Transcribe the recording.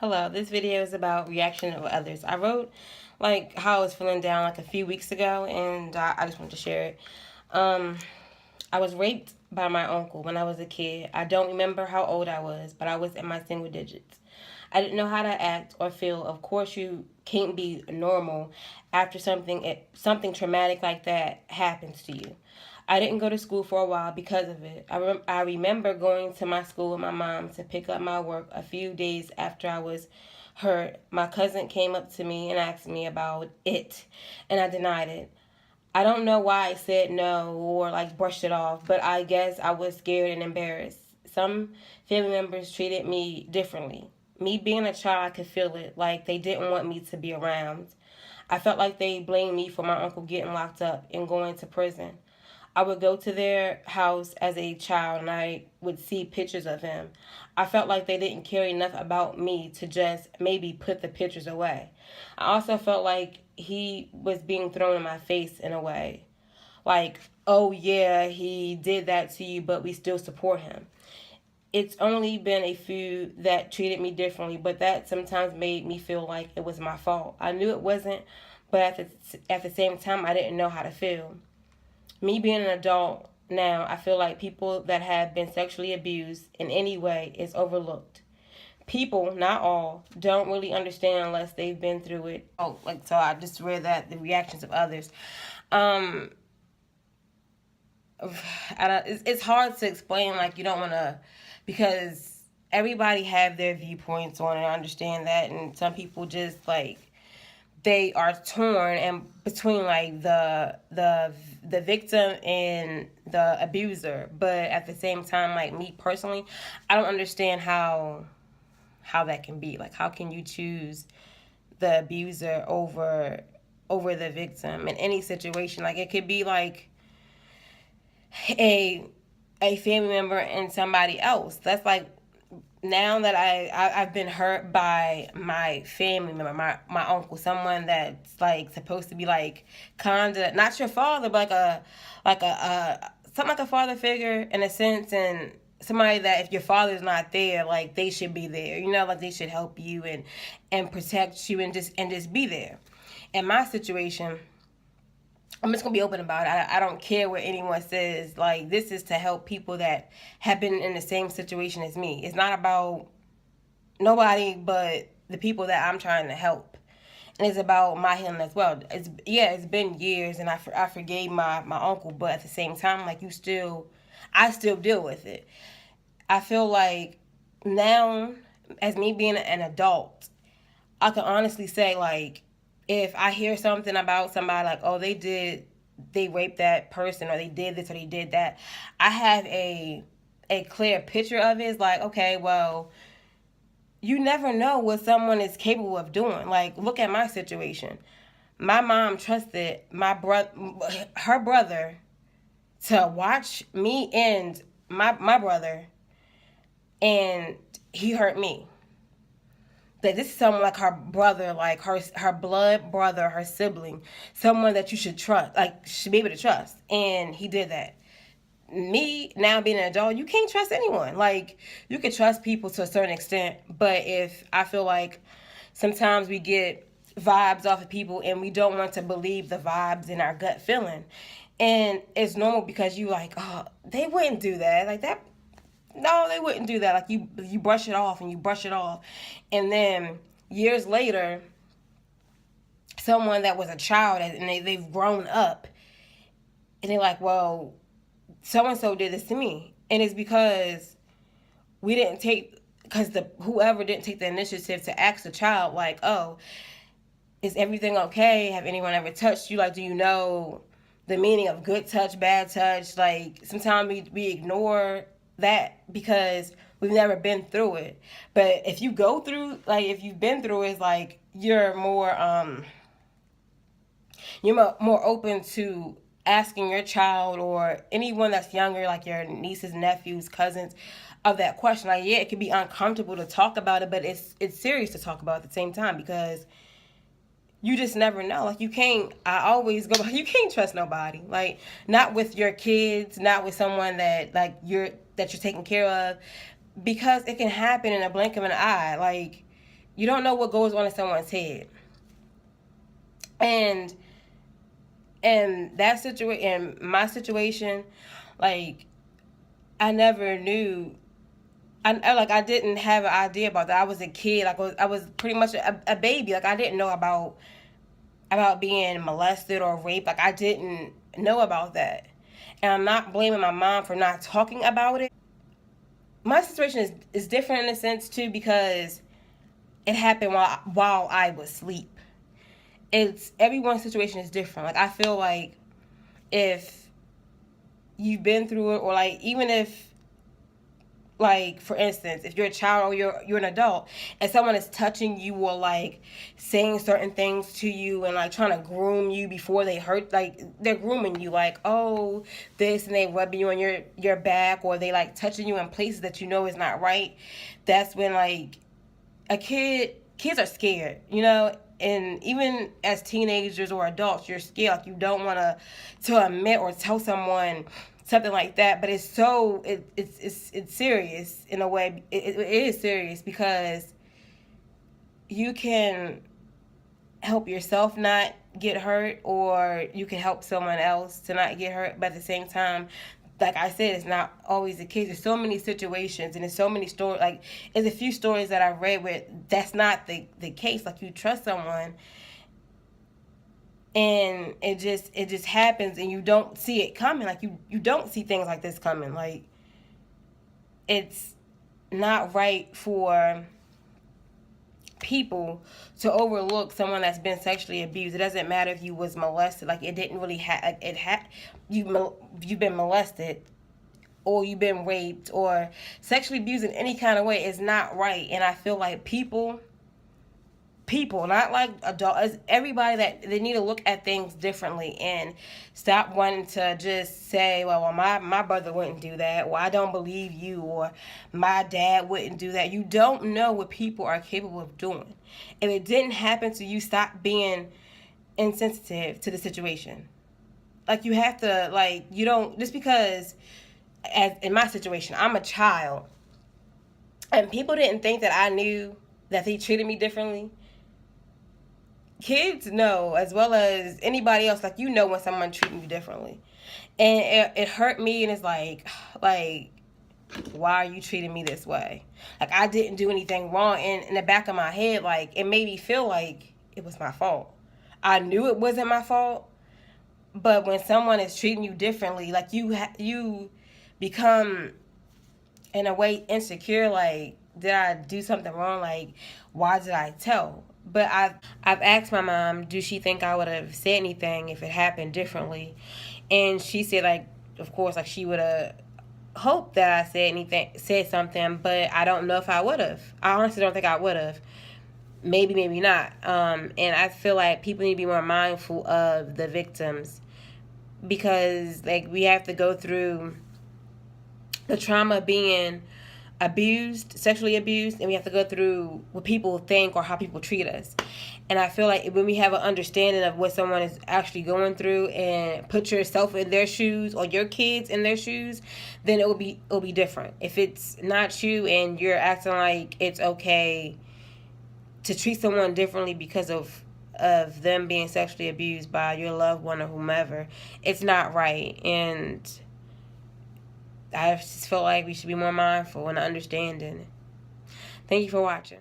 Hello, this video is about reaction of others. I wrote like how I was feeling down like a few weeks ago, and I just wanted to share it. Um, I was raped by my uncle when I was a kid. I don't remember how old I was, but I was in my single digits. I didn't know how to act or feel. Of course, you can't be normal after something traumatic like that happens to you. I didn't go to school for a while because of it. I remember going to my school with my mom to pick up my work a few days after I was hurt. My cousin came up to me and asked me about it, and I denied it. I don't know why I said no or like brushed it off, but I guess I was scared and embarrassed. Some family members treated me differently. Me being a child, I could feel it, like they didn't want me to be around. I felt like they blamed me for my uncle getting locked up and going to prison. I would go to their house as a child and I would see pictures of him. I felt like they didn't care enough about me to just maybe put the pictures away. I also felt like he was being thrown in my face in a way. Like, oh yeah, he did that to you, but we still support him. It's only been a few that treated me differently, but that sometimes made me feel like it was my fault. I knew it wasn't, but at the same time, I didn't know how to feel. Me being an adult now, I feel like people that have been sexually abused in any way is overlooked. People, not all, don't really understand unless they've been through it. Oh, like so I just read that the reactions of others. Um, it's hard to explain. Like you don't want to, because everybody have their viewpoints on it. I understand that, and some people just like they are torn and between like the victim and the abuser, but at the same time, like me personally, I don't understand how that can be. Like, how can you choose the abuser over the victim in any situation? Like, it could be like a a family member and somebody else. That's like now that I've been hurt by my family member, my uncle, someone that's like supposed to be like kinda not your father, but like a something like a father figure in a sense, and somebody that if your father's not there, like they should be there. You know, like they should help you and protect you and just be there. In my situation, I'm just gonna be open about it. I don't care what anyone says. Like, this is to help people that have been in the same situation as me. It's not about nobody but the people that I'm trying to help, and it's about my healing as well. It's been years, and I forgave my uncle, but at the same time, like I still deal with it. I feel like now, as me being an adult, I can honestly say, like, if I hear something about somebody, like, oh, they raped that person, or they did this, or they did that, I have a clear picture of it. It's like, okay, well, you never know what someone is capable of doing. Like, look at my situation. My mom trusted her brother, to watch me and my brother, and he hurt me. That this is someone like her brother, like her blood brother, her sibling, someone that you should trust, like should be able to trust, and he did that. Me now being an adult, you can't trust anyone. Like, you can trust people to a certain extent, but if I feel like sometimes we get vibes off of people and we don't want to believe the vibes in our gut feeling, and it's normal because you like, oh, they wouldn't do that, like that. No, they wouldn't do that. Like, you brush it off and you brush it off, and then years later, someone that was a child and they've grown up, and they're like, well, so and so did this to me, and it's because we didn't take because the whoever didn't take the initiative to ask the child, like, oh, is everything okay? Have anyone ever touched you? Like, do you know the meaning of good touch, bad touch? Like, sometimes we ignore that because we've never been through it. But if you go through, like, if you've been through it, it's like you're more open to asking your child or anyone that's younger, like your nieces, nephews, cousins, of that question. Like, yeah, it can be uncomfortable to talk about it, but it's serious to talk about at the same time, because you just never know. Like, I always go, you can't trust nobody. Like, not with your kids, not with someone that like you're taking care of, because it can happen in a blink of an eye. Like, You don't know what goes on in someone's head. And that situation, in my situation, like, I never knew. I didn't have an idea about that. I was a kid. Like, I was pretty much a baby. Like, I didn't know about being molested or raped. Like, I didn't know about that. And I'm not blaming my mom for not talking about it. My situation is different in a sense too, because it happened while I was asleep. It's everyone's situation is different. Like, I feel like if you've been through it, or like, even if, like, for instance, if you're a child or you're an adult and someone is touching you, or like saying certain things to you and like trying to groom you before they hurt, like they're grooming you, like, oh, this, and they rubbing you on your back, or they like touching you in places that you know is not right. That's when, like, kids are scared, and even as teenagers or adults, you're scared. Like, you don't want to admit or tell someone something like that. But it's so it's serious in a way. It is serious, because you can help yourself not get hurt, or you can help someone else to not get hurt. But at the same time, like I said, it's not always the case. There's so many situations, and there's so many stories. Like, there's a few stories that I've read where that's not the case. Like, you trust someone, and it just happens, and you don't see it coming. Like, you don't see things like this coming. Like, it's not right for people to overlook someone that's been sexually abused. It doesn't matter if you was molested. Like, it didn't really you've been molested, or you've been raped, or sexually abused in any kind of way is not right. And I feel like people, not like adults, everybody, that they need to look at things differently and stop wanting to just say, well, my brother wouldn't do that, or I don't believe you, or my dad wouldn't do that. You don't know what people are capable of doing. If it didn't happen to you, stop being insensitive to the situation. Like, you have to, like, you don't, just because, as in my situation, I'm a child, and people didn't think that I knew that they treated me differently. Kids know as well as anybody else. Like, when someone treating you differently, and it hurt me, and it's like, why are you treating me this way? Like, I didn't do anything wrong, and in the back of my head, like, it made me feel like it was my fault. I knew it wasn't my fault, but when someone is treating you differently, like, you become, in a way, insecure. Like, did I do something wrong? Like, why did I tell? But I've asked my mom, do she think I would have said anything if it happened differently? And she said, like, of course, like, she would have hoped that I said something, but I don't know if I would have. I honestly don't think I would have. Maybe, maybe not. And I feel like people need to be more mindful of the victims, because, like, we have to go through the trauma of being abused, sexually abused, and we have to go through what people think or how people treat us. And I feel like when we have an understanding of what someone is actually going through, and put yourself in their shoes, or your kids in their shoes, then it'll be different. If it's not you, and you're acting like it's okay to treat someone differently because of them being sexually abused by your loved one or whomever, it's not right. And I just feel like we should be more mindful and understanding. Thank you for watching.